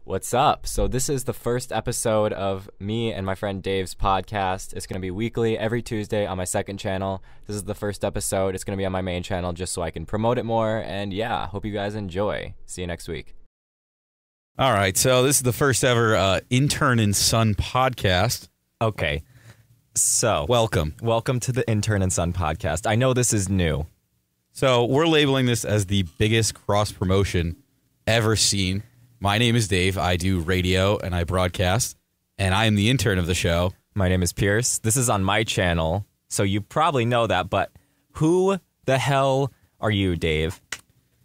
What's up? So this is the first episode of me and my friend Dave's podcast. It's going to be weekly, every Tuesday on my second channel. This is the first episode. It's going to be on my main channel just so I can promote it more. And yeah, hope you guys enjoy. See you next week. All right, so this is the first ever Intern Son Podcast. Okay, so Welcome to the Intern Son Podcast. I know this is new. So we're labeling this as the biggest cross-promotion ever seen. My name is Dave. I do radio and I broadcast, and I am the intern of the show. My name is Pierce. This is on my channel, so you probably know that, but who the hell are you, Dave?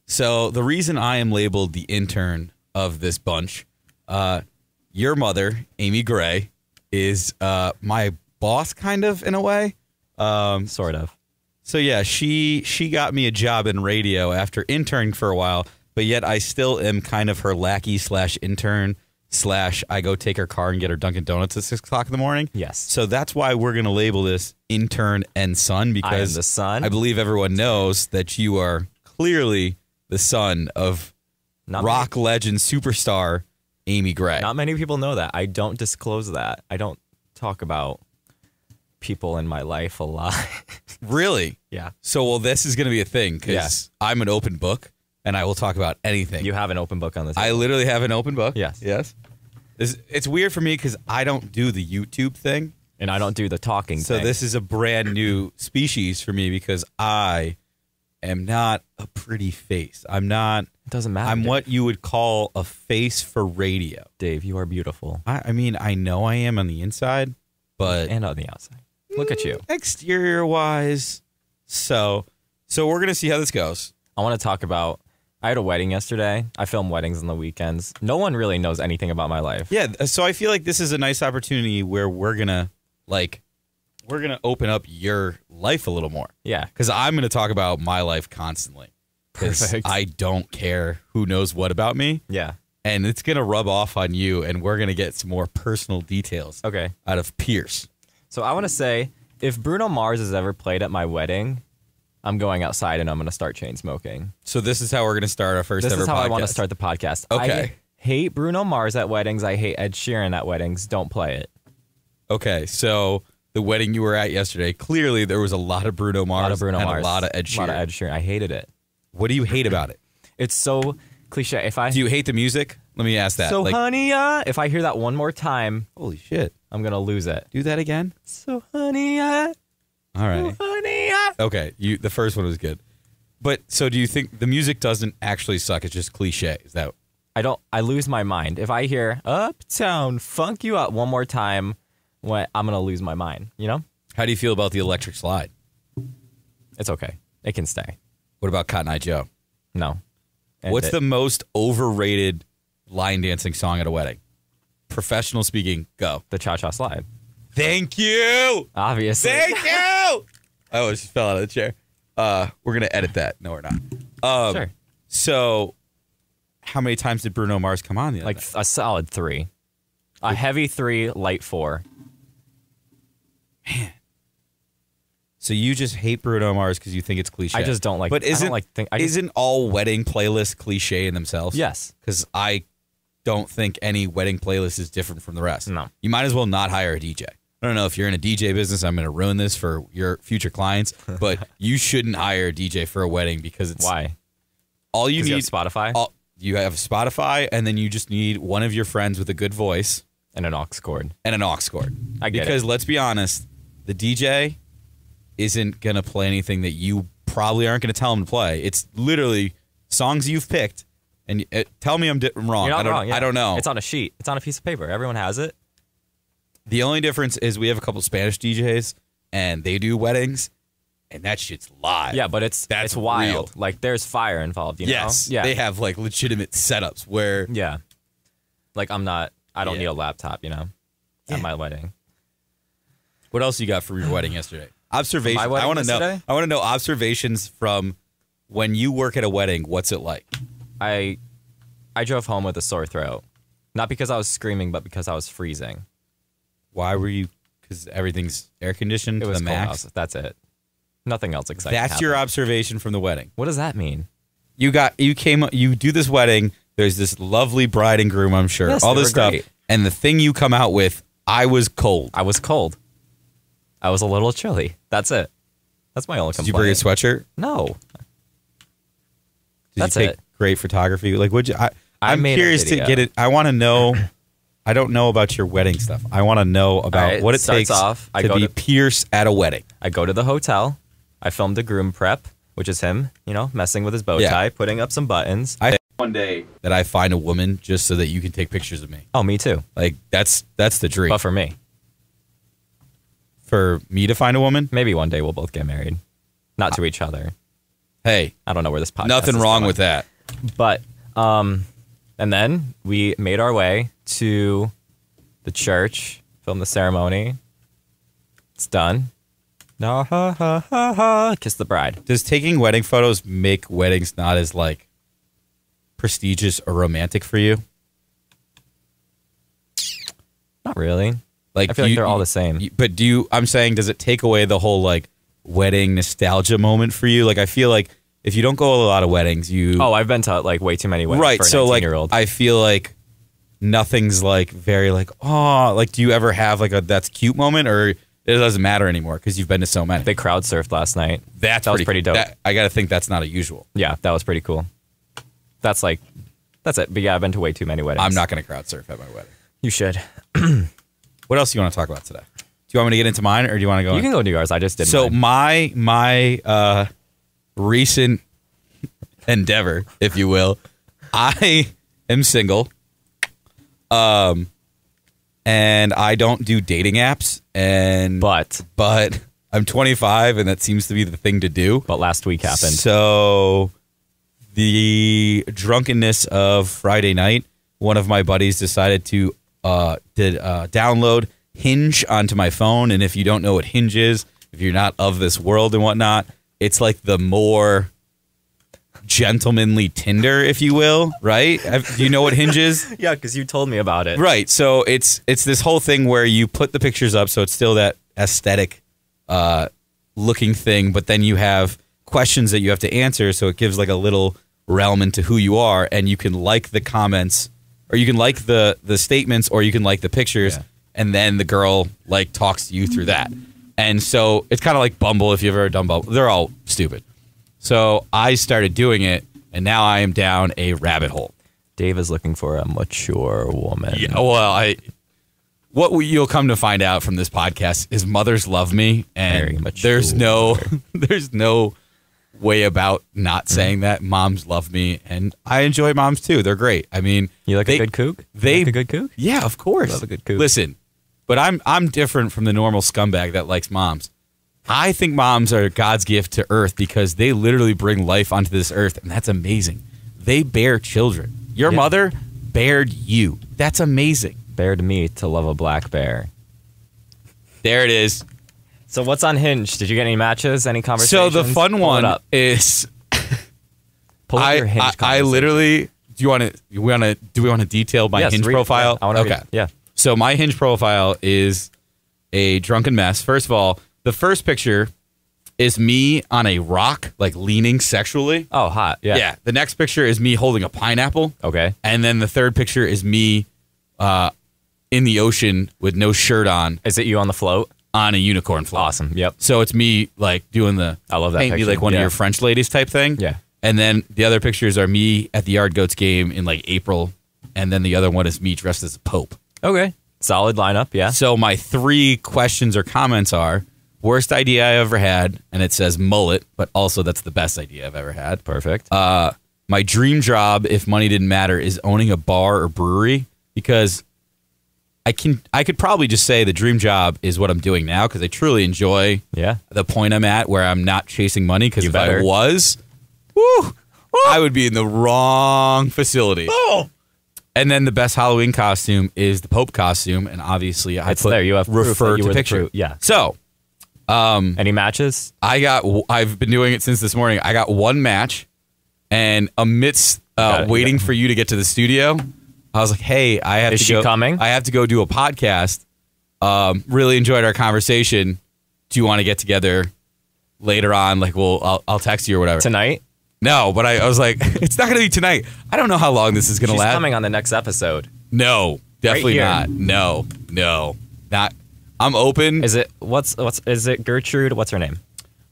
So the reason I am labeled the intern of this bunch, your mother, Amy Gray, is my boss, kind of, in a way. Sort of. So yeah, she got me a job in radio after interning for a while, but yet I still am kind of her lackey / intern / I go take her car and get her Dunkin' Donuts at 6 o'clock in the morning. Yes. So that's why we're going to label this Intern and Son, because I am the son. I believe everyone knows that you are clearly the son of rock legend superstar Amy Gray. Not many people know that. I don't disclose that. I don't talk about people in my life a lot. Really? Yeah. So, well, this is going to be a thing because I'm an open book. And I will talk about anything. You have an open book on this. I literally have an open book. Yes. Yes. It's weird for me because I don't do the YouTube thing. And I don't do the talking thing. So this is a brand new species for me because I am not a pretty face. I'm not. It doesn't matter. I'm what you would call a face for radio. Dave, you are beautiful. I mean, I know I am on the inside, but. And on the outside. Look at you. Exterior wise. So we're going to see how this goes. I want to talk about. I had a wedding yesterday. I film weddings on the weekends. No one really knows anything about my life. Yeah, so I feel like this is a nice opportunity where we're gonna open up your life a little more. Yeah. Because I'm gonna talk about my life constantly. Perfect. I don't care who knows what about me. Yeah. And it's gonna rub off on you, and we're gonna get some more personal details. Okay. Out of Pierce. So I want to say, if Bruno Mars has ever played at my wedding, I'm going outside and I'm going to start chain smoking. So this is how we're going to start our first ever podcast. This is how I want to start the podcast. Okay. I hate Bruno Mars at weddings. I hate Ed Sheeran at weddings. Don't play it. Okay, so the wedding you were at yesterday, clearly there was a lot of Bruno Mars and a lot of Ed Sheeran. A lot of Ed Sheeran. I hated it. What do you hate about it? It's so cliche. Do you hate the music? Let me ask that. So honey, if I hear that one more time, holy shit, I'm going to lose it. Do that again? So honey, all right. So honey, okay, the first one was good. But so do you think the music doesn't actually suck? It's just cliche. Is that? I lose my mind. If I hear Uptown Funk You Up one more time, I'm going to lose my mind, you know? How do you feel about the Electric Slide? It's okay. It can stay. What about Cotton Eye Joe? No. What's the most overrated line dancing song at a wedding? Professional speaking, go. The Cha Cha Slide. Thank you. Obviously. Thank you. I almost fell out of the chair. We're going to edit that. No, we're not. Sure. So how many times did Bruno Mars come on the other night? A solid 3. A heavy 3, light 4. Man. So you just hate Bruno Mars because you think it's cliche. I just don't like. But isn't all wedding playlists cliche in themselves? Yes. Because I don't think any wedding playlist is different from the rest. No. You might as well not hire a DJ. I don't know if you're in a DJ business. I'm going to ruin this for your future clients, but you shouldn't hire a DJ for a wedding because it's why. All you need. You have Spotify. You have Spotify, and then you just need one of your friends with a good voice and an aux cord. I get it. Because let's be honest, the DJ isn't going to play anything that you probably aren't going to tell him to play. It's literally songs you've picked, and tell me I'm wrong. You're not wrong. Yeah. I don't know. It's on a sheet. It's on a piece of paper. Everyone has it. The only difference is we have a couple Spanish DJs, and they do weddings, and that shit's live. Yeah, but it's wild. Real. Like, there's fire involved, you know? Yes. Yeah. They have, like, legitimate setups where... Yeah. Like, I don't need a laptop, you know, at my wedding. What else you got for your wedding yesterday? Observations. I want to know observations from when you work at a wedding. What's it like? I drove home with a sore throat. Not because I was screaming, but because I was freezing. Why were you? Because everything's air conditioned. It was the cold max. house. That's it. Nothing else exciting. That's your observation from the wedding. What does that mean? You do this wedding. There's this lovely bride and groom, I'm sure. Yes, all they this were stuff. great. And the thing you come out with, I was cold. I was cold. I was a little chilly. That's it. That's my only complaint. Did you bring a sweatshirt? No. Did That's you take it. great photography? Like, would you? I'm made a curious to video. get it. I want to know. I don't know about your wedding stuff. I want to know about right, what it starts takes off, I to go be to- Pierce at a wedding. I go to the hotel. I filmed a groom prep, which is him, messing with his bow Yeah. tie, putting up some buttons. One day that I find a woman just so that you can take pictures of me. Oh, me too. Like that's the dream. But for me, For me to find a woman, maybe one day we'll both get married. Not to each other. hey, I don't know where this podcast nothing is wrong going. with that. But, and then we made our way to the church, filmed the ceremony. It's done. No, ha, ha, ha, ha. Kiss the bride. Does taking wedding photos make weddings not as like prestigious or romantic for you? Not really. Like I feel like they're all the same. But I'm saying, does it take away the whole like wedding nostalgia moment for you? Like, I feel like if you don't go to a lot of weddings, Oh, I've been to like way too many weddings right. for a So like, 19-year-old. I feel like nothing's like very like, oh, like, do you ever have like a that's cute moment, or it doesn't matter anymore because you've been to so many? They crowd surfed last night. That was pretty dope. I got to think that's not a usual. Yeah, that was pretty cool. That's it. But yeah, I've been to way too many weddings. I'm not going to crowd surf at my wedding. You should. What else do you want to talk about today? Do you want me to get into mine, or do you want to go? You can go do yours. I just did So mine. my recent endeavor, if you will, I am single, and I don't do dating apps, but I'm 25, and that seems to be the thing to do. But last week happened. So the drunkenness of Friday night, one of my buddies decided to download Hinge onto my phone. And if you don't know what Hinge is, if you're not of this world and whatnot, it's like the more gentlemanly Tinder, if you will, right? Do you know what Hinge is? Yeah, because you told me about it. Right. So it's this whole thing where you put the pictures up, so it's still that aesthetic looking thing, but then you have questions that you have to answer, so it gives like a little realm into who you are, and you can like the comments, or you can like the statements, or you can like the pictures, and then the girl like talks to you through that. And so it's kind of like Bumble, if you've ever done Bumble. They're all stupid. So I started doing it, and now I am down a rabbit hole. Dave is looking for a mature woman. Yeah, well, what you'll come to find out from this podcast is mothers love me, Very and mature. there's no way about not saying that. Moms love me, and I enjoy moms too. They're great. I mean, You like a good kook? You like a good kook? Yeah, of course. Love a good kook. Listen, but I'm different from the normal scumbag that likes moms. I think moms are God's gift to earth because they literally bring life onto this earth, and that's amazing. They bear children. Your mother bared you. That's amazing. Bared me to love a black bear. There it is. So what's on Hinge? Did you get any matches? Any So conversations? the fun Pull it one up. is Pull up your Hinge I conversation. literally do we want to detail my Yes, Hinge read- profile? I wanna read Okay. it. Yeah. So my Hinge profile is a drunken mess. First of all, the first picture is me on a rock, like leaning sexually. Oh, hot. Yeah. Yeah. The next picture is me holding a pineapple. Okay. And then the third picture is me in the ocean with no shirt on Is it you on the float? on a unicorn float. Awesome. Yep. So it's me like doing the I love that paint me picture. like one of Yeah. your French ladies type thing. Yeah. And then the other pictures are me at the Yard Goats game in like April. And then the other one is me dressed as a pope. Okay. Solid lineup. Yeah. So my 3 questions or comments are worst idea I ever had. And it says mullet, but also that's the best idea I've ever had. Perfect. My dream job, if money didn't matter, is owning a bar or brewery, because I could probably just say the dream job is what I'm doing now because I truly enjoy yeah. the point I'm at where I'm not chasing money, because if better. I was, woo, I would be in the wrong facility. And then the best Halloween costume is the Pope costume, and obviously It's there. You have proof refer that you to were the picture. proof. Yeah. So Any matches? I've been doing it since this morning. I got one match, and amidst got it, you waiting got it. for you to get to the studio, I was like, "Hey, I have Is to she go. coming? I have to go do a podcast. Really enjoyed our conversation. Do you want to get together later on? Like, I'll text you or whatever. Tonight? No, but I was like, it's not going to be tonight. I don't know how long this is going to last. She's coming on the next episode. No, definitely Right not. No, not. I'm open. Is it is it Gertrude? What's her name?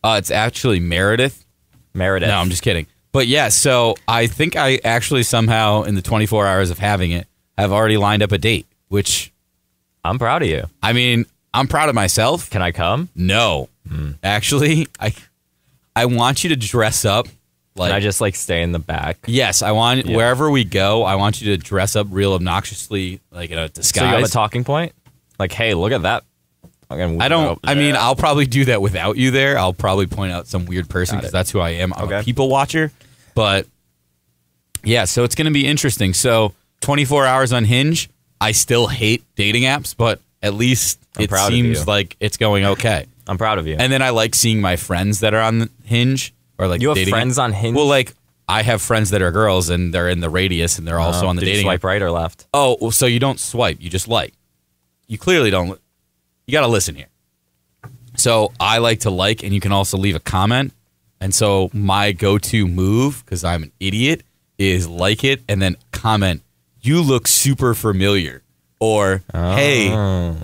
It's actually Meredith. Meredith. No, I'm just kidding. But yeah, so I think I actually somehow in the 24 hours of having it have already lined up a date, which I'm proud of you. I mean, I'm proud of myself. Can I come? No. Actually, I want you to dress up. Can I just like stay in the back? Yes, I want wherever we go, I want you to dress up real obnoxiously, like in a disguise. So you have a talking point? Like, hey, look at that. I mean, I'll probably do that without you there. I'll probably point out some weird person because that's who I am. I'm a people watcher. But yeah, so it's going to be interesting. So 24 hours on Hinge. I still hate dating apps, but at least it seems like it's going okay. I'm proud of you. And then I like seeing my friends that are on Hinge or like you have friends on Hinge. Well, like I have friends that are girls and they're in the radius and they're also on the dating. Did you swipe right or left? Oh, well, so you don't swipe. You just like. You clearly don't. You got to listen here. So I like to like, and you can also leave a comment. And so my go-to move, because I'm an idiot, is like it and then comment, you look super familiar. Or, hey,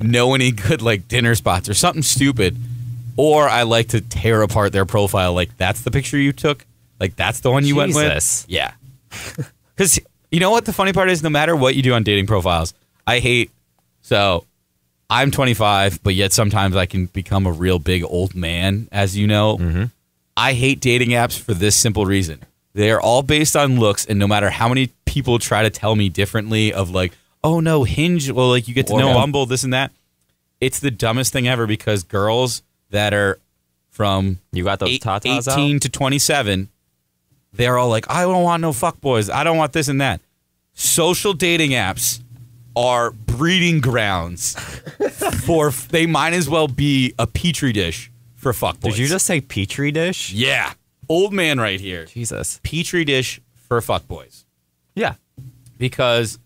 know any good like dinner spots or something stupid. Or I like to tear apart their profile. Like, that's the picture you took? Like, that's the one you went with? Yeah. Because you know what the funny part is? No matter what you do on dating profiles, I hate... So, I'm 25, but yet sometimes I can become a real big old man, as you know. Mm-hmm. I hate dating apps for this simple reason. They're all based on looks, and no matter how many people try to tell me differently of like, oh, no, Hinge, well, like, you get to know Bumble, this and that. It's the dumbest thing ever because girls that are from you got those 18 to 27, they're all like, I don't want no fuckboys. I don't want this and that. Social dating apps are breeding grounds for, they might as well be a petri dish for fuckboys. Did you just say petri dish? Yeah. Old man right here. Jesus. Petri dish for fuckboys. Yeah. Because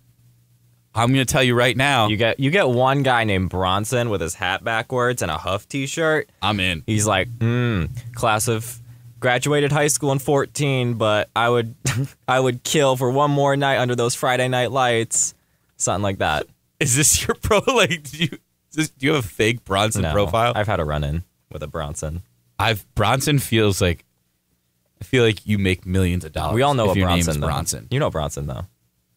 I'm going to tell you right now. You get one guy named Bronson with his hat backwards and a Huff t-shirt. I'm in. He's like, class of graduated high school in 14, but I would kill for one more night under those Friday night lights. Something like that. Is this your pro? Like, do you have a fake Bronson profile? I've had a run-in with a Bronson. Bronson feels like, I feel like you make millions of dollars. We all know if a your Bronson. name's Bronson. You know Bronson, though.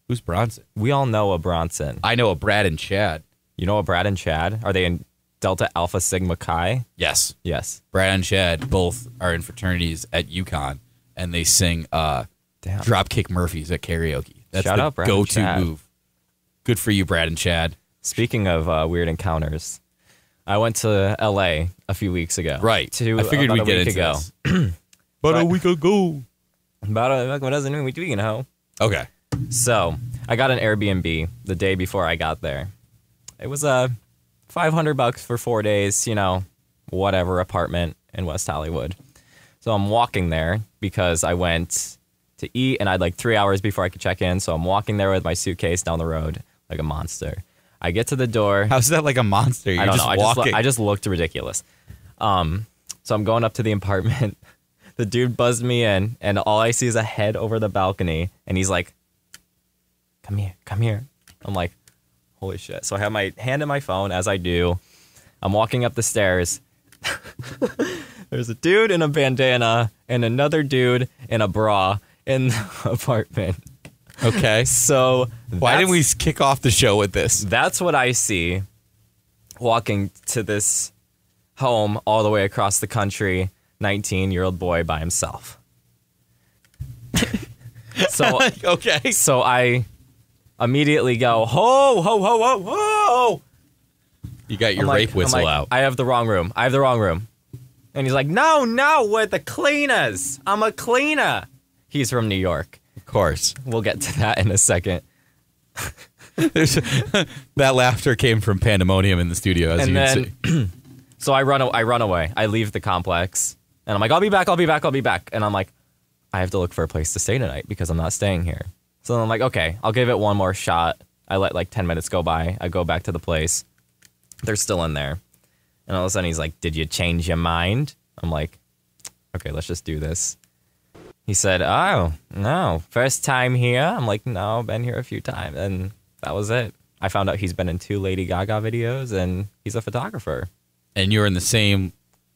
Who's Bronson? We all know a Bronson. I know a Brad and Chad. You know a Brad and Chad? Are they in Delta Alpha Sigma Chi? Yes. Yes. Brad and Chad both are in fraternities at UConn, and they sing Dropkick Murphys at karaoke. That's Shout the out Brad go-to and Chad. move. Good for you, Brad and Chad. Speaking of weird encounters, I went to L.A. a few weeks ago. Right. I figured we'd get into this. About a week ago. What doesn't mean we know. Okay. So I got an Airbnb the day before I got there. It was $500 for 4 days, whatever apartment in West Hollywood. So I'm walking there because I went to eat and I had like 3 hours before I could check in. So I'm walking there with my suitcase down the road like a monster. I get to the door. How's that like a monster? You're I don't just know. Walking. I just looked ridiculous. So I'm going up to the apartment. The dude buzzed me in, and all I see is a head over the balcony, and he's like, come here. I'm like, holy shit. So I have my hand in my phone, as I do. I'm walking up the stairs. There's a dude in a bandana and another dude in a bra in the apartment. Okay. So why didn't we kick off the show with this? That's what I see walking to this home all the way across the country, 19-year-old boy by himself. So okay. So I immediately go, ho, ho, ho, ho, ho. You got your rape whistle out. I have the wrong room. And he's like, no, we're the cleaners. I'm a cleaner. He's from New York. Of course. We'll get to that in a second. That laughter came from pandemonium in the studio, as you can see. So I run away. I leave the complex. And I'm like, I'll be back. And I'm like, I have to look for a place to stay tonight because I'm not staying here. So I'm like, okay, I'll give it one more shot. I let like 10 minutes go by. I go back to the place. They're still in there. And all of a sudden he's like, did you change your mind? I'm like, okay, let's just do this. He said, "Oh, no, first time here." I'm like, "No, been here a few times." And that was it. I found out he's been in 2 Lady Gaga videos, and he's a photographer. And you're in the same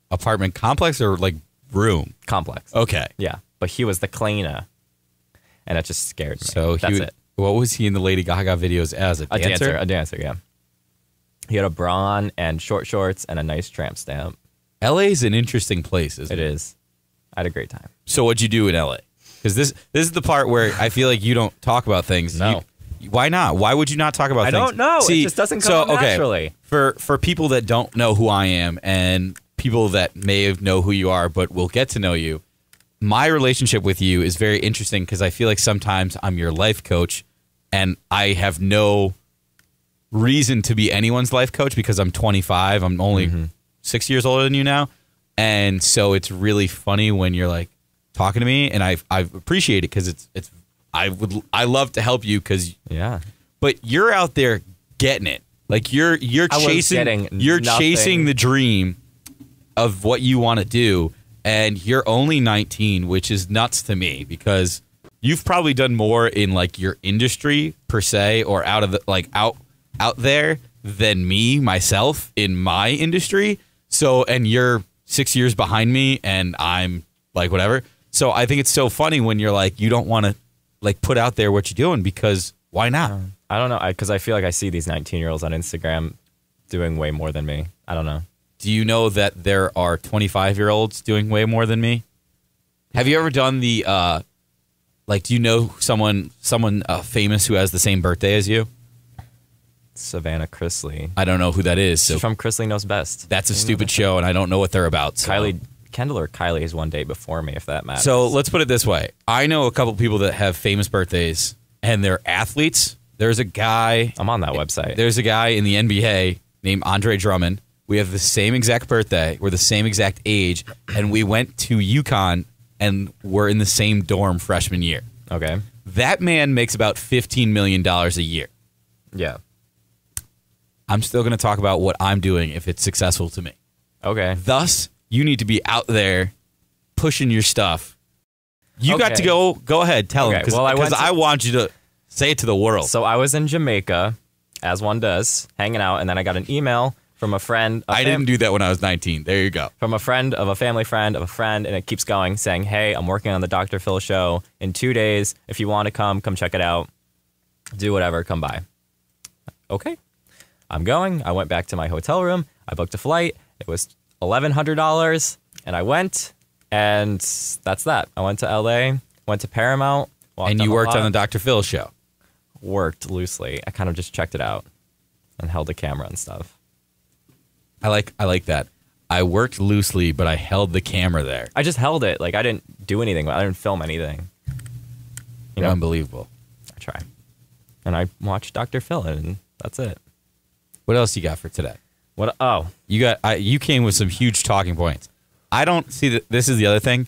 apartment complex or like room? Complex. Okay. Yeah, but he was the cleaner, and it just scared me. So that's it. What was he in the Lady Gaga videos as? A dancer? A dancer, yeah. He had a bra on and short shorts and a nice tramp stamp. LA's an interesting place, isn't it? It is. I had a great time. So what'd you do in LA? Because this is the part where I feel like you don't talk about things. No. Why not? Why would you not talk about things? I don't know. See, it just doesn't come naturally. For people that don't know who I am and people that may know who you are but will get to know you, my relationship with you is very interesting because I feel like sometimes I'm your life coach and I have no reason to be anyone's life coach because I'm 25. I'm only 6 years older than you now. And so it's really funny when you're like talking to me, and I appreciate it because I love to help you because but you're out there getting it. Like you're chasing the dream of what you want to do, and you're only 19, which is nuts to me because you've probably done more in like your industry per se or out of the like out there than me myself in my industry. So and you're 6 years behind me and I'm like whatever. So I think it's so funny when you're like you don't want to like put out there what you're doing because why not? I don't know because I feel like I see these 19-year-olds on Instagram doing way more than me. I don't know. Do you know that there are 25-year-olds doing way more than me? Have you ever done the like do you know someone famous who has the same birthday as you? Savannah Chrisley. I don't know who that is. So she's from Chrisley Knows Best. That's a stupid show, and I don't know what they're about. So. Kendall or Kylie is one day before me, if that matters. So let's put it this way. I know a couple people that have famous birthdays, and they're athletes. There's a guy. I'm on that website. There's a guy in the NBA named Andre Drummond. We have the same exact birthday. We're the same exact age, and we went to UConn, and we're in the same dorm freshman year. Okay. That man makes about $15 million a year. Yeah. I'm still going to talk about what I'm doing if it's successful to me. Okay. Thus, you need to be out there pushing your stuff. You got to go ahead, tell him, because I want you to say it to the world. So I was in Jamaica, as one does, hanging out, and then I got an email from a friend. I didn't do that when I was 19. There you go. From a friend of a family friend of a friend, and it keeps going, saying, "Hey, I'm working on the Dr. Phil show in 2 days. If you want to come check it out. Do whatever, come by." Okay. I'm going. I went back to my hotel room. I booked a flight. It was $1,100, and I went, and that's that. I went to LA, went to Paramount. And you worked on the Dr. Phil show? Worked loosely. I kind of just checked it out and held the camera and stuff. I like that. I worked loosely, but I held the camera there. I just held it. Like, I didn't do anything. I didn't film anything. You know? Unbelievable. I try. And I watched Dr. Phil, and that's it. What else you got for today? What? Oh, you came with some huge talking points. I don't see that. This is the other thing.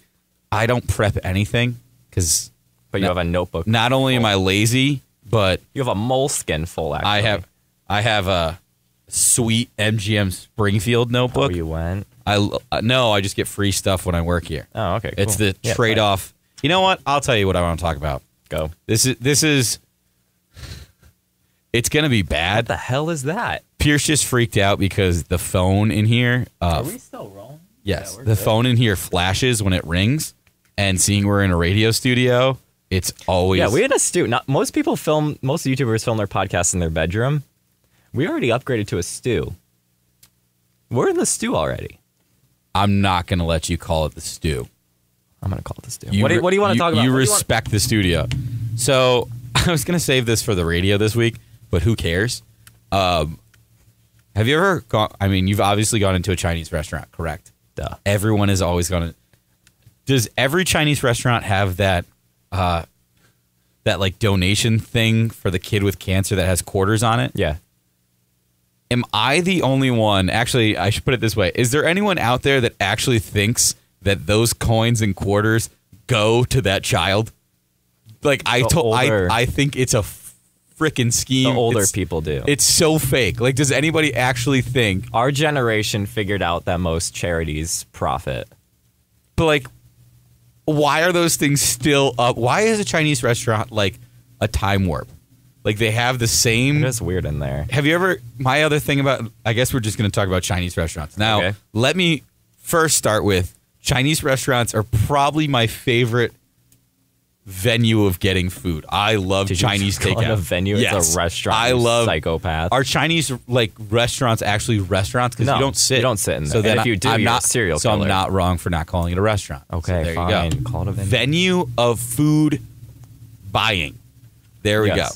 I don't prep anything because. But you have a notebook. Not only am I lazy, but you have a moleskin full. Actually, I have a sweet MGM Springfield notebook. Oh, you went? No, I just get free stuff when I work here. Oh, okay. Cool. It's the trade-off. You know what? I'll tell you what I want to talk about. Go. This is. It's gonna be bad. What the hell is that? Pierce just freaked out because the phone in here. Are we still rolling? Yes, the phone in here flashes when it rings, and seeing we're in a radio studio, it's always. Yeah, we had a stew. Most YouTubers film their podcasts in their bedroom. We already upgraded to a stew. We're in the stew already. I'm not gonna let you call it the stew. I'm gonna call it the stew. What do you want to talk about? You respect the studio. So I was gonna save this for the radio this week. But who cares? Have you ever gone? I mean, you've obviously gone into a Chinese restaurant, correct? Duh. Everyone has always gone. Does every Chinese restaurant have that like donation thing for the kid with cancer that has quarters on it? Yeah. Am I the only one? Actually, I should put it this way: is there anyone out there that actually thinks that those coins and quarters go to that child? Like I think it's a freaking scheme. The older people do. It's so fake. Like, does anybody actually think our generation figured out that most charities profit? But like, why are those things still up? Why is a Chinese restaurant like a time warp? Like they have the same. It's weird in there. Have you ever? My other thing about. I guess we're just going to talk about Chinese restaurants now. Okay. Let me first start with Chinese restaurants are probably my favorite venue of getting food. I love Chinese takeout. A venue, yes. It's a restaurant. I love psychopath. Are Chinese like restaurants actually restaurants? Because you don't sit. You don't sit in there. So then if you do, I'm you're not a serial so killer. I'm not wrong for not calling it a restaurant. Okay, so there fine. you go. Call it a venue. Venue of food buying. There we go.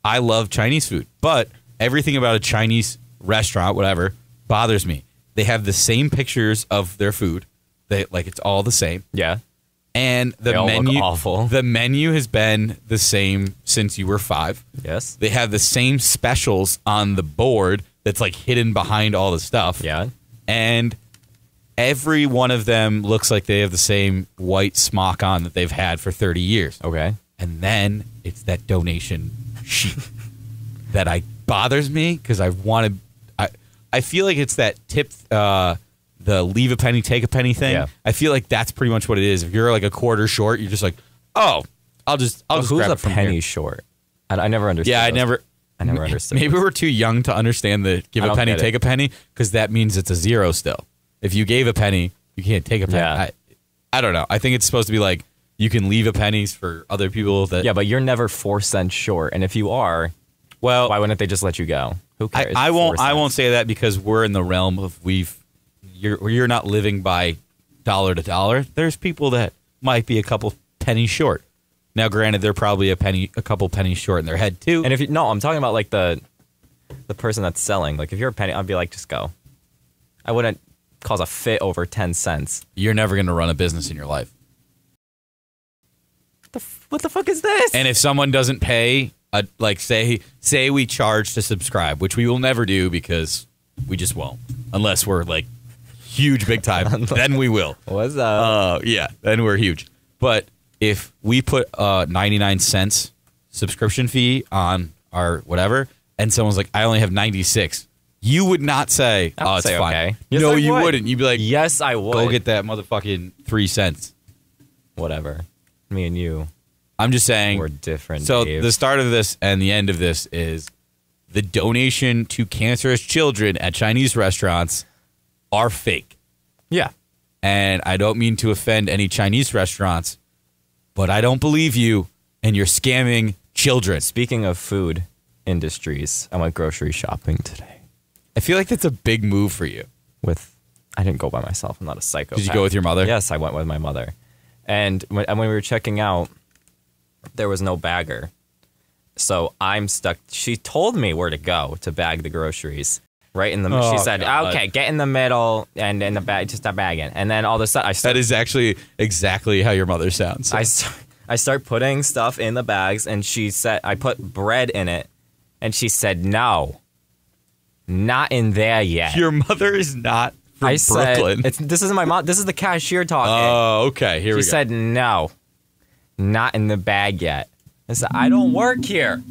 I love Chinese food, but everything about a Chinese restaurant, whatever, bothers me. They have the same pictures of their food. It's all the same. Yeah. And the They all look menu, awful. The menu has been the same since you were 5. Yes. They have the same specials on the board that's like hidden behind all the stuff. Yeah. And every one of them looks like they have the same white smock on that they've had for 30 years. Okay. And then it's that donation sheet that bothers me because I feel like it's that tip. The leave a penny, take a penny thing. Yeah. I feel like that's pretty much what it is. If you're like a quarter short, you're just like, oh, I'll just who's grab a it from penny here. short? I never understood. Yeah, I never understood. Maybe we're too young to understand the give a penny, take a penny, because that means it's a zero still. If you gave a penny, you can't take a penny. Yeah. I don't know. I think it's supposed to be like you can leave a pennies for other people. That Yeah, but you're never 4 cents short, and if you are, well, why wouldn't they just let you go? Who cares? I 4 won't cents. say that because we're in the realm of you're not living by dollar to dollar. There's people that might be a couple pennies short. Now, granted, they're probably a couple pennies short in their head too. And if I'm talking about like the person that's selling. Like if you're a penny, I'd be like, just go. I wouldn't cause a fit over 10 cents. You're never going to run a business in your life. What the fuck is this? And if someone doesn't pay, say we charge to subscribe, which we will never do because we just won't, unless we're like huge big time, then we will. What's up? Yeah, then we're huge. But if we put 99 cents subscription fee on our whatever, and someone's like, I only have 96, you would not say, I would it's say, fine. okay. Yes, No, I you would. wouldn't. You'd be like, yes, I would. go get that motherfucking 3 cents. Whatever. Me and you. I'm just saying. We're different, So Dave. the start of this and the end of this is the donation to cancerous children at Chinese restaurants are fake. Yeah. And I don't mean to offend any Chinese restaurants, but I don't believe you, and you're scamming children. Speaking of food industries, I went grocery shopping today. I feel like that's a big move for you. I didn't go by myself. I'm not a psychopath. Did you go with your mother? Yes, I went with my mother. And when we were checking out, there was no bagger. So I'm stuck. She told me where to go to bag the groceries. Right in the middle. She said, God. okay, get in the middle and in the bag, just a bag in. And then all of a sudden, That is actually exactly how your mother sounds. So. I start putting stuff in the bags, and she said, I put bread in it. And she said, no, not in there yet. Your mother is not from Brooklyn. This isn't my mom. This is the cashier talking. Oh, okay. Here we go. She said, no, not in the bag yet. I said, I don't work here.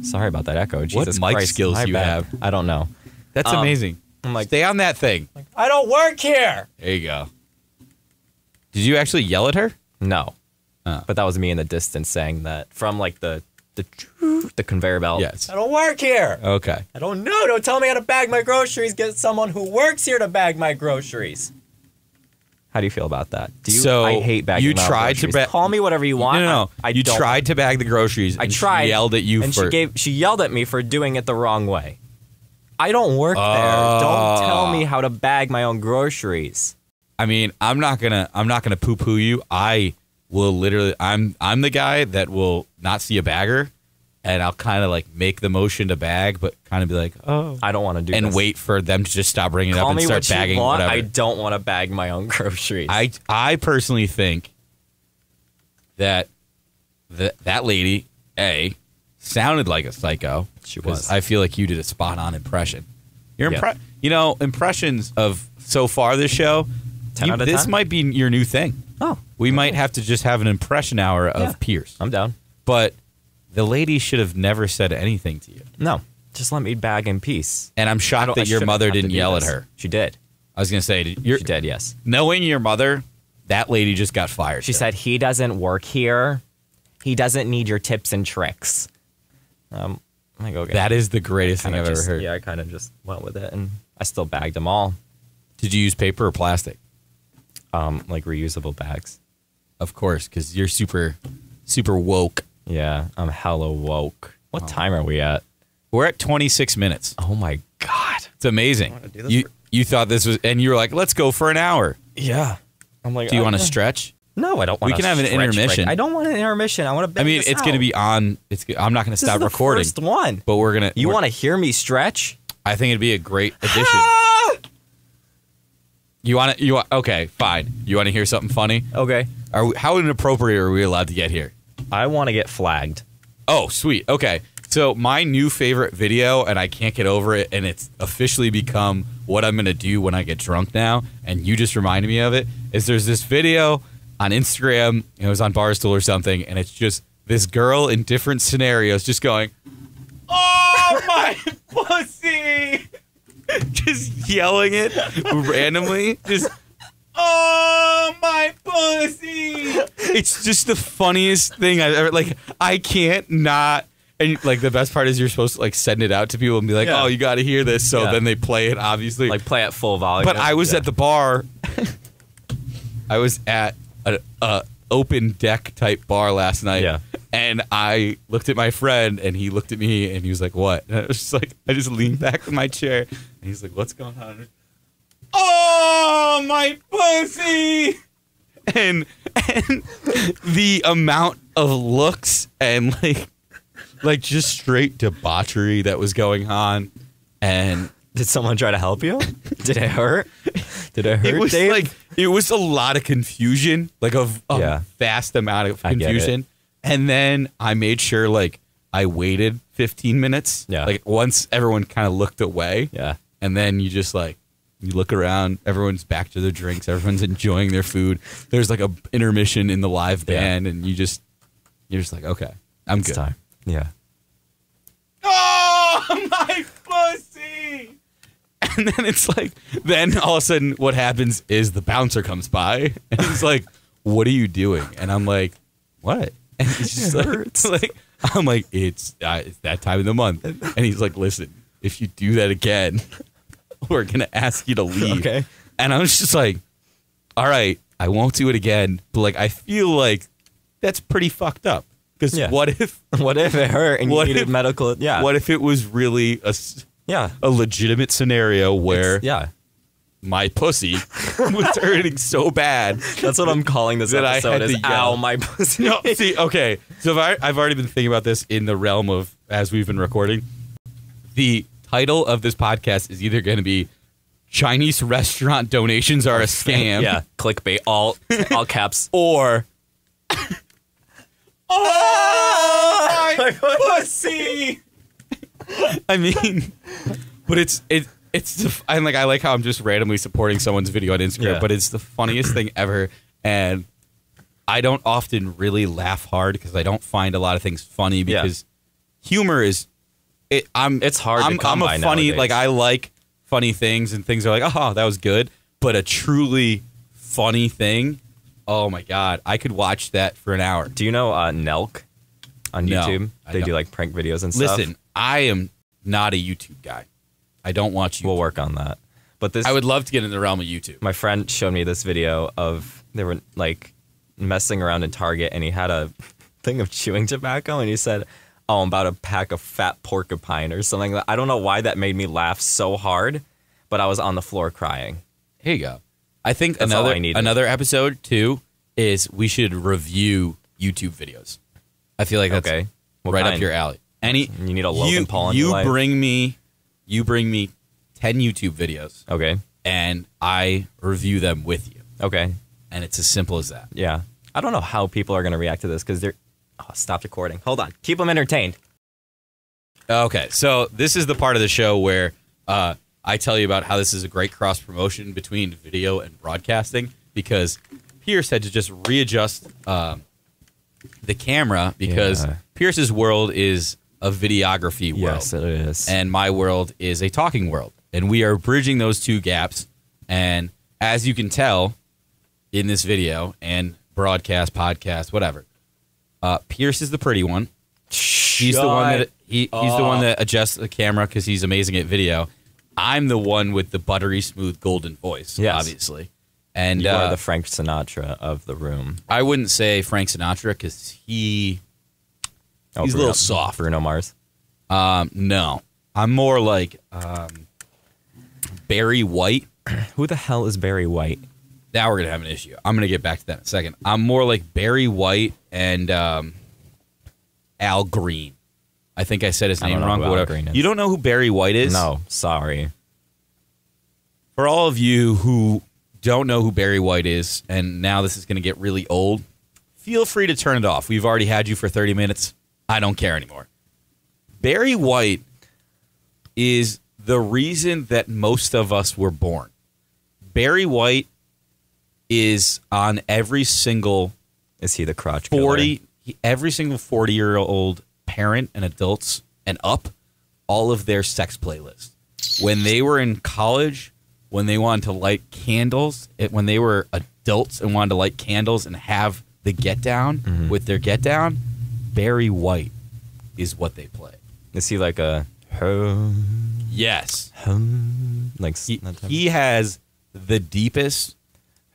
Sorry about that echo. Jesus mic Christ, skills my you bad. have. I don't know. That's amazing. I'm like, stay on that thing. I don't work here. There you go. Did you actually yell at her? No. Oh. But that was me in the distance saying that from like the conveyor belt. Yes. I don't work here. Okay. I don't know. Don't tell me how to bag my groceries. Get someone who works here to bag my groceries. How do you feel about that? I hate bagging. You tried to bag. Call me whatever you want. No. You tried to bag the groceries. I tried. She yelled at you and for. she yelled at me for doing it the wrong way. I don't work there. Don't tell me how to bag my own groceries. I mean, I'm not gonna poo-poo you. I will literally. I'm the guy that will not see a bagger, and I'll kind of like make the motion to bag, but kind of be like, oh, I don't want to do and this. wait for them to just stop bringing it up and start bagging whatever. I don't want to bag my own groceries. I personally think that that lady sounded like a psycho. She was. I feel like you did a spot on impression. Your Yeah. impressions of so far this show. 10 out of this 10? might be your new thing. Oh, we might have to just have an impression hour of Yeah. peers. I'm down. But the lady should have never said anything to you. No, just let me bag in peace. And I'm shocked that your mother didn't yell at her. She did. I was going to say, She did, yes. knowing your mother, that lady just got fired. She said, he doesn't work here. He doesn't need your tips and tricks. I'm like, okay. That is the greatest thing I've ever heard. Yeah, I kind of just went with it, and I still bagged them all. Did you use paper or plastic? Like reusable bags. Of course, because you're super woke. Yeah, I'm hella woke. What time are we at? We're at 26 minutes. Oh my God. It's amazing. You thought this was, and you were like, let's go for an hour. Yeah. I'm like, do you want to stretch? No, I don't want to. We can have an intermission. I don't want an intermission. I want to. I mean, it's going to be on. I'm not going to stop recording. This is the first one. But we're going to. You want to hear me stretch? I think it'd be a great addition. You want to? Okay, fine. You want to hear something funny? Okay. How inappropriate are we allowed to get here? I want to get flagged. Oh, sweet. Okay. So my new favorite video, and I can't get over it, and it's officially become what I'm going to do when I get drunk now, and you just reminded me of it, is there's this video on Instagram, it was on Barstool or something, and it's just this girl in different scenarios just going, oh, my pussy! Just yelling it randomly. Just, oh, my pussy! It's just the funniest thing I've ever, like, I can't not. And like the best part is you're supposed to like send it out to people and be like, oh, you got to hear this. So then they play it, obviously. Like play at full volume. But I was at the bar. I was at a open deck type bar last night. Yeah. And I looked at my friend and he looked at me and he was like, what? And I was just like, I just leaned back in my chair and he's like, what's going on? Oh, my pussy. And the amount of looks and like just straight debauchery that was going on. And did someone try to help you? Did it hurt? Did it hurt? It was Dave? like it was a lot of confusion, like a vast amount of confusion. And then I made sure like I waited 15 minutes. Yeah. Like once everyone kind of looked away. Yeah. And then you just like you look around, everyone's back to their drinks, everyone's enjoying their food. There's like a intermission in the live band, and you're just like, okay, I'm good. It's time. Yeah. Oh, my pussy! And then it's like, then all of a sudden what happens is the bouncer comes by and he's like, what are you doing? And I'm like, what? And he's just like, I'm like, it's that time of the month. And he's like, listen, if you do that again, we're going to ask you to leave. Okay. And I was just like, all right, I won't do it again. But like, I feel like that's pretty fucked up. Because what if it hurt and you needed medical? Yeah. What if it was really a legitimate scenario where my pussy was hurting so bad? That's what I'm calling this that episode. I had to yell. Ow, my pussy. No, see, okay. So I've already been thinking about this in the realm of as we've been recording. The title of this podcast is either going to be Chinese restaurant donations are a scam. Yeah. Clickbait, all caps, or. Oh, my pussy! I mean, but it's I like how I'm just randomly supporting someone's video on Instagram, but it's the funniest thing ever, and I don't often really laugh hard because I don't find a lot of things funny because humor is it's hard to come by funny nowadays. Like I like funny things and things are like, oh, that was good, but a truly funny thing. Oh, my God. I could watch that for an hour. Do you know Nelk on YouTube? They do, like, prank videos and stuff. Listen, I am not a YouTube guy. I don't watch YouTube. We'll work on that. But I would love to get in the realm of YouTube. My friend showed me this video of they were, like, messing around in Target, and he had a thing of chewing tobacco, and he said, oh, I'm about to pack a fat porcupine or something. I don't know why that made me laugh so hard, but I was on the floor crying. Here you go. I think another episode, too, is we should review YouTube videos. I feel like that's right up your alley. You need a Logan Paul in your life? You bring me 10 YouTube videos. Okay. And I review them with you. Okay. And it's as simple as that. Yeah. I don't know how people are going to react to this because they're... Oh, stop recording. Hold on. Keep them entertained. Okay. So this is the part of the show where... I tell you about how this is a great cross promotion between video and broadcasting because Pierce had to just readjust the camera because Pierce's world is a videography world. Yes, it is. And my world is a talking world. And we are bridging those two gaps. And as you can tell, in this video and broadcast, podcast, whatever. Pierce is the pretty one. He's the one that he's the one that adjusts the camera because he's amazing at video. I'm the one with the buttery smooth golden voice, obviously. And you are the Frank Sinatra of the room. I wouldn't say Frank Sinatra because he's a little soft. Bruno Mars. No, I'm more like Barry White. Who the hell is Barry White? Now we're gonna have an issue. I'm gonna get back to that in a second. I'm more like Barry White and Al Green. I think I said his name wrong. But whatever. You don't know who Barry White is? No, sorry. For all of you who don't know who Barry White is, and now this is going to get really old, feel free to turn it off. We've already had you for 30 minutes. I don't care anymore. Barry White is the reason that most of us were born. Barry White is on every single... Is he the crotch 40? Every single 40-year-old parent and adults and up, all of their sex playlists. When they were in college... When they wanted to light candles, when they were adults and wanted to light candles and have the get down with their get down, Barry White is what they play. Is he like a Yes. Like he has the deepest,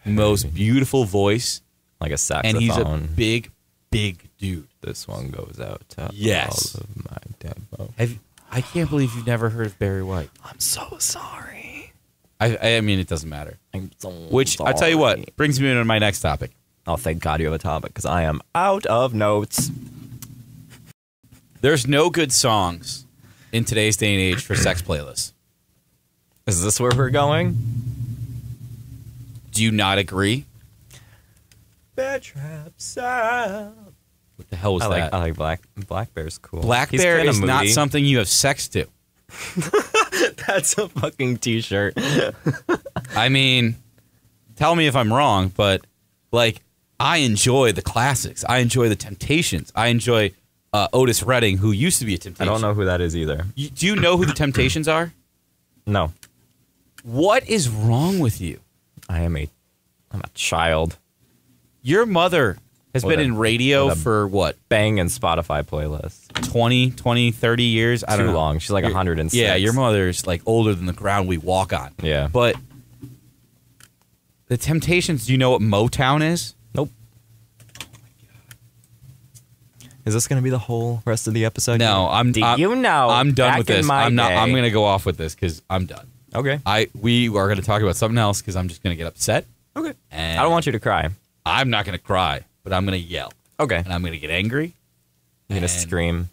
most beautiful voice, like a saxophone, and he's a big, big dude. This one goes out to all of my demo. I can't believe you've never heard of Barry White. I'm so sorry. I mean, it doesn't matter. I'm so Which, sorry. I'll tell you what, brings me into my next topic. Oh, thank God you have a topic, because I am out of notes. There's no good songs in today's day and age for sex playlists. Is this where we're going? Do you not agree? Bear Trap Sound. What the hell was that? I like Black Bear's cool. Black Bear is not something you have sex to. That's a fucking t-shirt. I mean, tell me if I'm wrong, but like, I enjoy the classics. I enjoy the Temptations. I enjoy Otis Redding, who used to be a Temptation. I don't know who that is either. Do you know who the Temptations are? No. What is wrong with you? I'm a child. Your mother has been in radio for what? Bang and Spotify playlist. 20, 30 years? I don't know. Too long. She's like 106. Yeah, your mother's like older than the ground we walk on. Yeah. But the Temptations, do you know what Motown is? Nope. Is this going to be the whole rest of the episode? No, I'm done with this. I'm going to go off with this because I'm done. Okay. We are going to talk about something else because I'm just going to get upset. Okay. And I don't want you to cry. I'm not going to cry, but I'm going to yell. Okay. And I'm going to get angry. You're going to scream.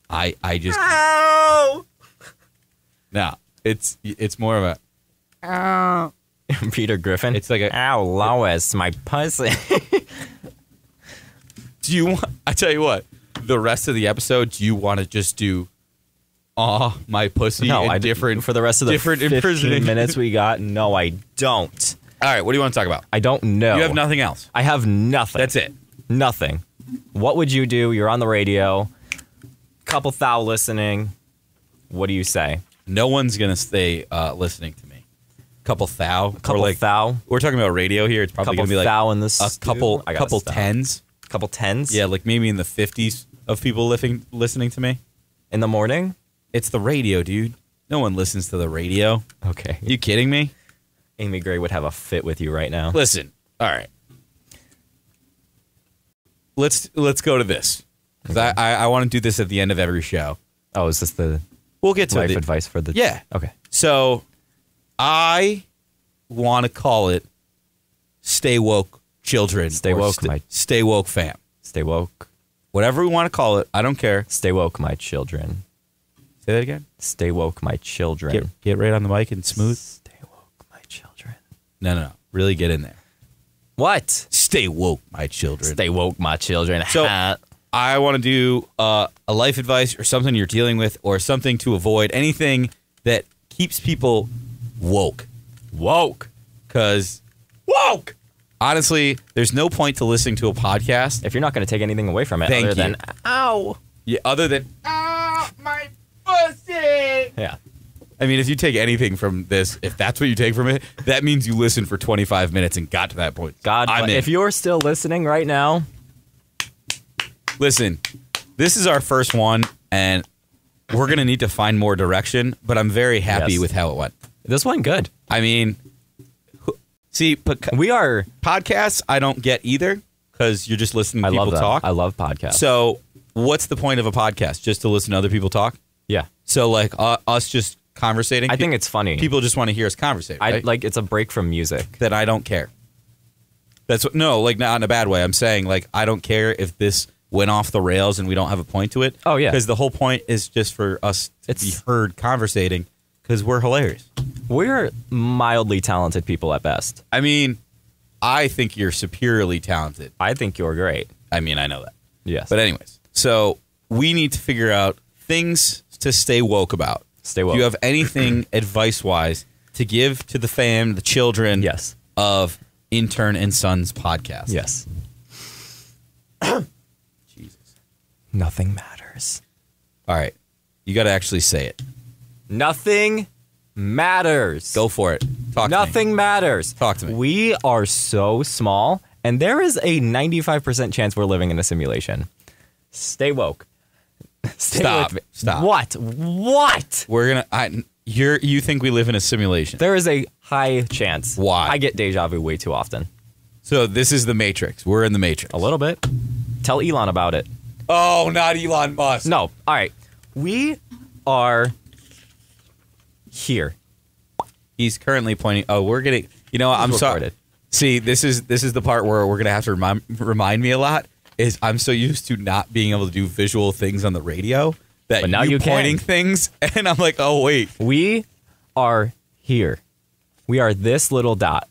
I just... Ow! No, it's more of a... Ow. Peter Griffin? It's like a... Ow, Lois, my pussy. Do you want... I tell you what, the rest of the episode, do you want to just do... Aw, my pussy different... For the rest of the 15 minutes we got, no, I don't. All right, what do you want to talk about? I don't know. You have nothing else? I have nothing. That's it? Nothing. What would you do? You're on the radio. Couple thou listening. What do you say? No one's going to stay listening to me. Couple thou? Couple thou? We're talking about radio here. It's probably going to be like thou in this a couple tens. Couple tens? Yeah, like maybe in the 50s of people listening to me. In the morning? It's the radio, dude. No one listens to the radio. Okay. You kidding me? Amy Gray would have a fit with you right now. Listen. All right. Let's go to this. Because I want to do this at the end of every show. Oh, is this the we'll get to life advice for the... Yeah. Okay. So, I want to call it Stay Woke Children. Stay woke, Stay Woke Fam. Stay woke. Whatever we want to call it, I don't care. Stay woke, my children. Say that again? Stay woke, my children. Get right on the mic and smooth. Stay woke, my children. No. Really get in there. What? Stay woke, my children. Stay woke, my children. So, I want to do a life advice or something you're dealing with or something to avoid. Anything that keeps people woke. Woke. Because woke! Honestly, there's no point to listening to a podcast. If you're not going to take anything away from it Thank other you. than, ow. Yeah, other than, ow, my pussy. Yeah. I mean, if you take anything from this, if that's what you take from it, that means you listened for 25 minutes and got to that point. God, if you're still listening right now. Listen, this is our first one, and we're going to need to find more direction, but I'm very happy with how it went. This went good. I mean, see, we are podcasts I don't get either, because you're just listening to people talk. I love podcasts. So what's the point of a podcast? Just to listen to other people talk? Yeah. So like us just conversating? I think it's funny. People just want to hear us conversate, right? Like it's a break from music. That I don't care. That's what, no, like not in a bad way. I'm saying like I don't care if this went off the rails and we don't have a point to it. Oh, yeah. Because the whole point is just for us to be heard conversating because we're hilarious. We're mildly talented people at best. I mean, I think you're superiorly talented. I think you're great. I mean, I know that. Yes. But anyways, so we need to figure out things to stay woke about. Stay woke. Do you have anything advice-wise to give to the fam, the children of Intern and Son's podcast? Yes. Jesus. Nothing matters. All right. You got to actually say it. Nothing matters. Go for it. Talk to me. Nothing matters. Talk to me. We are so small, and there is a 95% chance we're living in a simulation. Stay woke. Stop. What? We're gonna. You think we live in a simulation? There is a high chance. Why? I get deja vu way too often. So this is the Matrix. We're in the Matrix. A little bit. Tell Elon about it. Oh, not Elon Musk. No. All right. We are here. He's currently pointing. Oh, we're getting. You know, I'm sorry. See, this is the part where we're gonna have to remind me a lot. Is I'm so used to not being able to do visual things on the radio that but now you pointing things, and I'm like, oh wait, we are here. We are this little dot.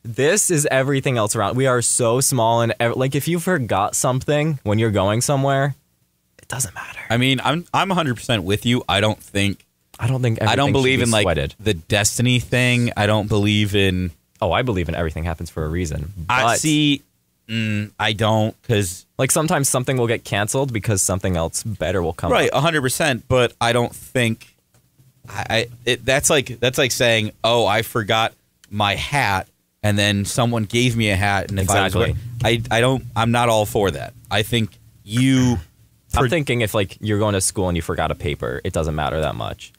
This is everything else around. We are so small, and like if you forgot something when you're going somewhere, it doesn't matter. I mean, I'm 100% with you. I don't believe in like the destiny thing. I don't believe in. Oh, I believe in everything happens for a reason. I see. I don't, because like sometimes something will get canceled because something else better will come. Right, 100%. But I don't think that's like saying, oh, I forgot my hat, and then someone gave me a hat, and exactly. I'm not all for that. I think I'm thinking if like you're going to school and you forgot a paper, it doesn't matter that much.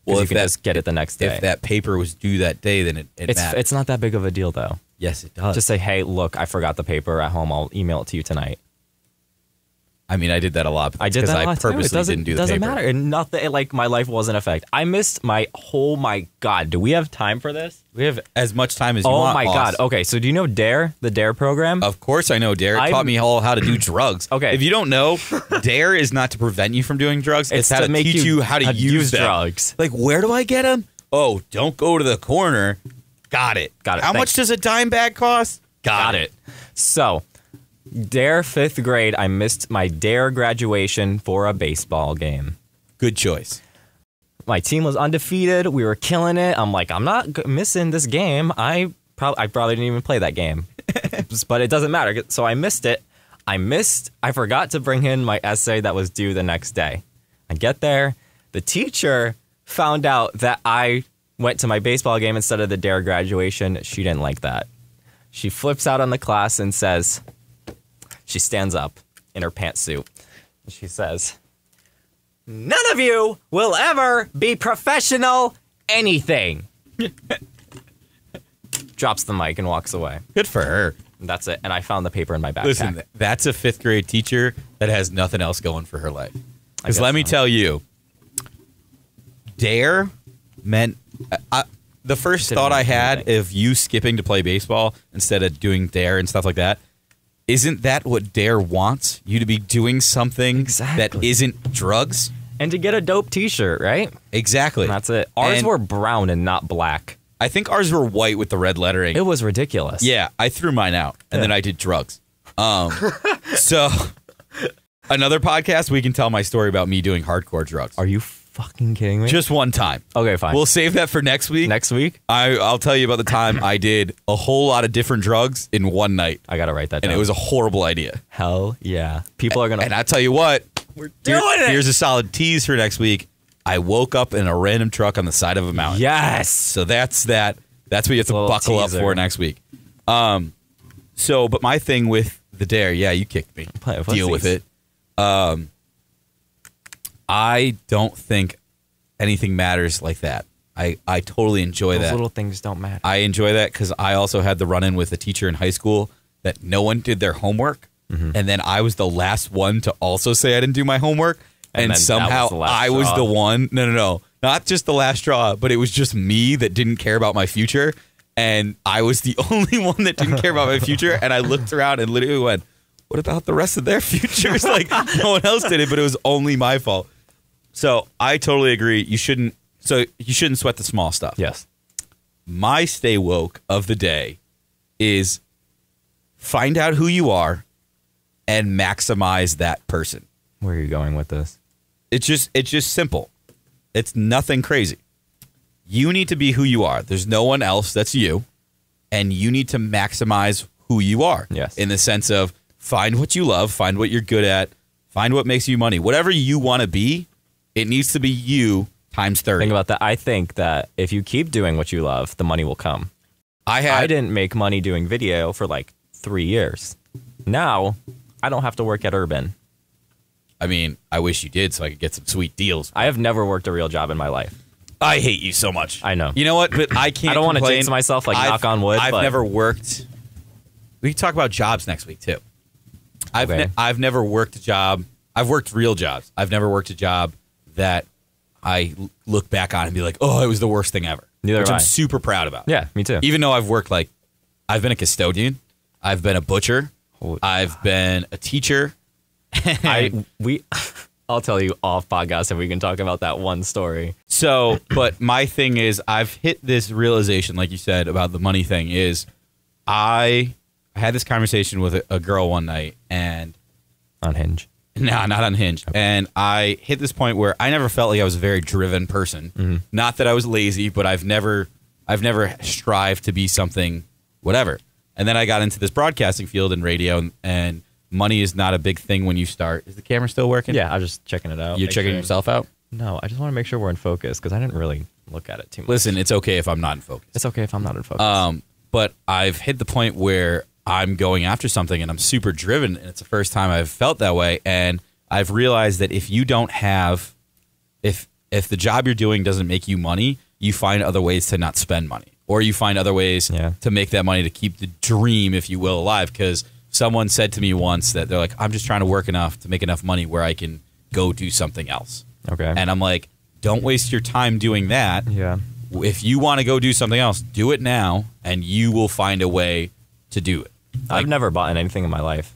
Well, you can just get it the next day. If that paper was due that day, then it matters. It's not that big of a deal, though. Yes, it does. Just say, hey, look, I forgot the paper at home. I'll email it to you tonight. I mean, I did that a lot. I did that a lot, because I purposely didn't do the paper. It doesn't matter. And nothing, like, my life wasn't affected. I missed my God. Do we have time for this? We have as much time as you want. Oh, my God. Okay, so do you know DARE, the DARE program? Of course I know DARE. It taught me all how to do drugs. Okay. If you don't know, DARE is not to prevent you from doing drugs. It's how to teach you how to use drugs. Like, where do I get them? Oh, don't go to the corner. Got it. How much does a dime bag cost? Got it. So, DARE 5th grade, I missed my DARE graduation for a baseball game. Good choice. My team was undefeated. We were killing it. I'm like, I'm not missing this game. I probably didn't even play that game. But it doesn't matter. So I missed it. I forgot to bring in my essay that was due the next day. I get there. The teacher found out that I went to my baseball game instead of the DARE graduation. She didn't like that. She flips out on the class and says, she stands up in her pantsuit. And she says, none of you will ever be professional anything. Drops the mic and walks away. Good for her. And that's it. And I found the paper in my backpack. Listen, that's a 5th grade teacher that has nothing else going for her life. Because let me tell you, DARE meant... the first thought I had of you skipping to play baseball instead of doing DARE and stuff like that, isn't that what DARE wants? You to be doing something that isn't drugs? And to get a dope t-shirt, right? Exactly. And that's it. Ours were brown and not black. I think ours were white with the red lettering. It was ridiculous. Yeah, I threw mine out, and then I did drugs. So, another podcast, we can tell my story about me doing hardcore drugs. Are you fucking kidding me? Just one time. Okay, fine. We'll save that for next week. Next week? I'll tell you about the time I did a whole lot of different drugs in one night. I gotta write that down. And it was a horrible idea. Hell yeah. People are gonna... And I tell you what, We're doing it. Here's a solid tease for next week. I woke up in a random truck on the side of a mountain. Yes. So that's that. That's what you have to buckle teaser. up for next week. But my thing with the dare, yeah, you kicked me. Deal with it. I don't think anything matters like that. I totally enjoy that. Little things don't matter. I enjoy that because I also had the run-in with a teacher in high school that no one did their homework. And then I was the last one to also say I didn't do my homework. And somehow I was the one. No. Not just the last straw, but it was just me that didn't care about my future. And I was the only one that didn't care about my future. And I looked around and literally went, what about the rest of their futures? Like, no one else did it, but it was only my fault. So I totally agree. You shouldn't sweat the small stuff. Yes. My stay woke of the day is find out who you are and maximize that person. Where are you going with this? It's just simple. It's nothing crazy. You need to be who you are. There's no one else that's you. And you need to maximize who you are. Yes. In the sense of find what you love, find what you're good at, find what makes you money. Whatever you want to be, it needs to be you times 30. Think about that. I think that if you keep doing what you love, the money will come. I didn't make money doing video for like 3 years. Now, I don't have to work at Urban. I mean, I wish you did so I could get some sweet deals. I have never worked a real job in my life. I hate you so much. I know. You know what? But I can't. I don't want to complain. jinx myself, like knock on wood. I've never worked. We can talk about jobs next week too. I've never worked a job. I've worked real jobs. I've never worked a job that I look back on and be like, oh, it was the worst thing ever. Neither which have I'm I. super proud about. Yeah, me too. Even though I've worked I've been a custodian, I've been a butcher, I've been a teacher. I'll tell you off podcast if we can talk about that one story. So, but my thing is, I've hit this realization, like you said, about the money thing is I had this conversation with a girl one night and on Hinge. No, not on Hinge. Okay. And I hit this point where I never felt like I was a very driven person. Mm-hmm. Not that I was lazy, but I've never strived to be something, whatever. And then I got into this broadcasting field and radio, and money is not a big thing when you start. Is the camera still working? Yeah, I was just checking it out. You're checking yourself out? No, I just want to make sure we're in focus because I didn't really look at it too much. Listen, it's okay if I'm not in focus. It's okay if I'm not in focus. But I've hit the point where I'm going after something and I'm super driven, and it's the first time I've felt that way. And I've realized that if you don't have, if the job you're doing doesn't make you money, you find other ways to not spend money, or you find other ways to make that money to keep the dream, if you will, alive. Because someone said to me once that they're like, I'm just trying to work enough to make enough money where I can go do something else. Okay. And I'm like, don't waste your time doing that. Yeah. If you want to go do something else, do it now, and you will find a way to do it. I've never bought anything in my life.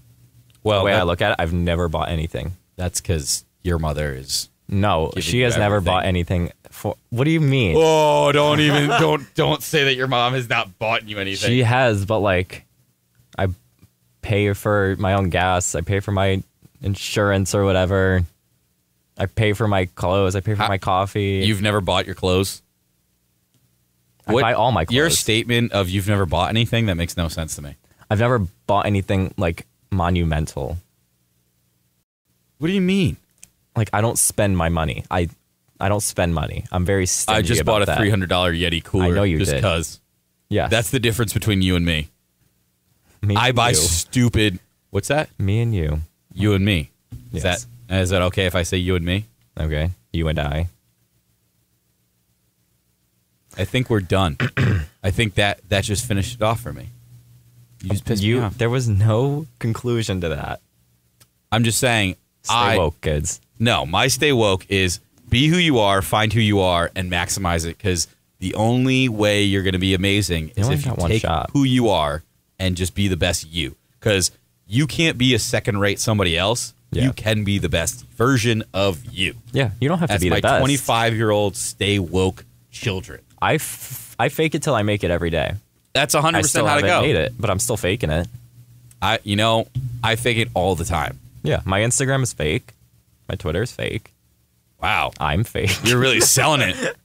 Well, the way I look at it, I've never bought anything. That's because your mother is. No, she has never bought anything. For what do you mean? Oh, don't even don't say that your mom has not bought you anything. She has, but like, I pay for my own gas. I pay for my insurance or whatever. I pay for my clothes. I pay for my coffee. You've never bought your clothes? I buy all my clothes. Your statement of you've never bought anything, that makes no sense to me. I've never bought anything like monumental. What do you mean? Like, I don't spend my money. I don't spend money. I'm very stingy. I just bought a $300 Yeti cooler. I know you just did. because. Yeah. That's the difference between you and me. I buy stupid. What's that? Me and you. You and me. Yes. Is that okay if I say you and me? Okay. You and I. I think we're done. I think that just finished it off for me. You just pissed me off. There was no conclusion to that. I'm just saying. Stay woke, kids. No, my stay woke is be who you are, find who you are, and maximize it. Because the only way you're going to be amazing is if you take who you are and just be the best you. Because you can't be a second-rate somebody else. Yeah. You can be the best version of you. Yeah, you don't have to be the best. That's my 25-year-old stay woke children. I fake it till I make it every day. That's 100% how to go. I still haven't made it, but I'm still faking it. I fake it all the time. Yeah, my Instagram is fake. My Twitter is fake. Wow. I'm fake. You're really selling it.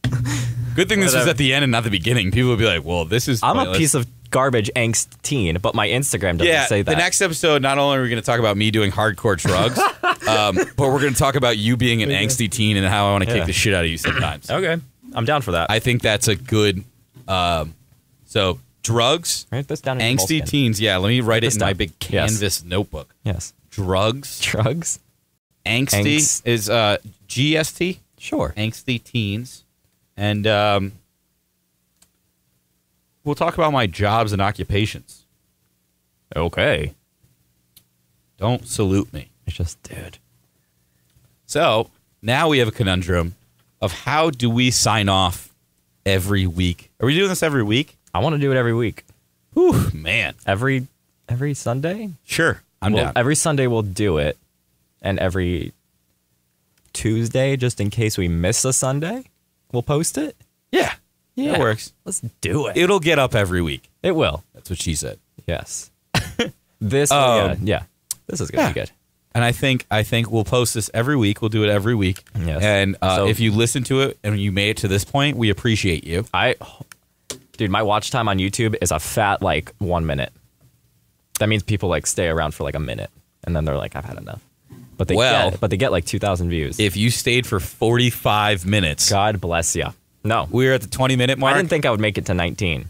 Good thing this was at the end and not the beginning. People would be like, well, this is I'm a piece of garbage angst teen, but my Instagram doesn't say that. The next episode, not only are we going to talk about me doing hardcore drugs, but we're going to talk about you being an angsty teen and how I want to kick the shit out of you sometimes. Okay. I'm down for that. I think that's a good... so, drugs, write this down in angsty moleskin. teens. Yeah, let me write it in my big canvas notebook. Yes. Drugs. Angsty is GST. Sure. Angsty teens. And we'll talk about my jobs and occupations. Okay. Don't salute me. I just did. So, now we have a conundrum of how do we sign off every week? Are we doing this every week? I want to do it every week. Whew, man. Every Sunday? Sure. I'm down. Every Sunday we'll do it. And every Tuesday, just in case we miss a Sunday, we'll post it. Yeah. Yeah. That works. Let's do it. It'll get up every week. It will. That's what she said. Yes. This is going to be good. And I think we'll post this every week. We'll do it every week. Yes. And So- if you listen to it and you made it to this point, we appreciate you. Dude, my watch time on YouTube is a fat 1 minute. That means people stay around for a minute, and then they're like, "I've had enough." But they get 2,000 views. If you stayed for 45 minutes, God bless you. No, we're at the 20-minute mark. I didn't think I would make it to 19.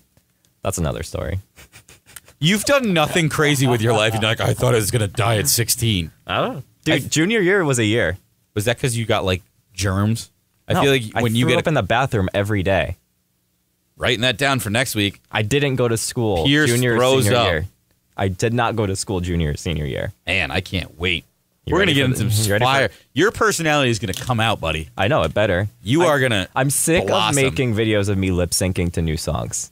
That's another story. You've done nothing crazy with your life. You're like, I thought I was gonna die at 16. I don't know, dude. Junior year was a year. Was that because you got germs? I feel like when you threw get up in the bathroom every day. Writing that down for next week. I didn't go to school Pierce junior throws senior up. year. I did not go to school junior senior year. Man, I can't wait. You We're gonna ready get for into some you ready for fire. it? Your personality is gonna come out, buddy. I know it better. You are gonna. I'm sick blossom. of making videos of me lip syncing to new songs.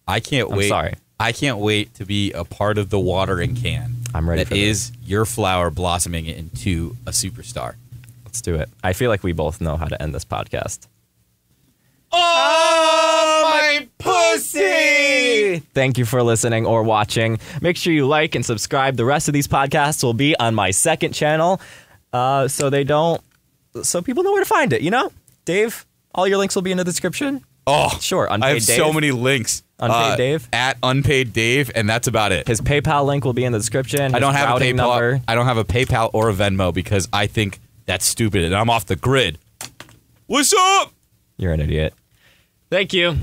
I can't wait. I'm sorry. I can't wait to be a part of the watering can. I'm ready that for is your flower blossoming into a superstar. Let's do it. I feel like we both know how to end this podcast. Oh, my pussy! Thank you for listening or watching. Make sure you like and subscribe. The rest of these podcasts will be on my second channel, so people know where to find it. Dave, all your links will be in the description. Oh, Sure, Unpaid I have Dave. so many links. Unpaid Dave? At Unpaid Dave, and that's about it. His PayPal link will be in the description. I don't His have a routing PayPal. number. I don't have a PayPal or a Venmo because I think that's stupid, and I'm off the grid. What's up? You're an idiot. Thank you.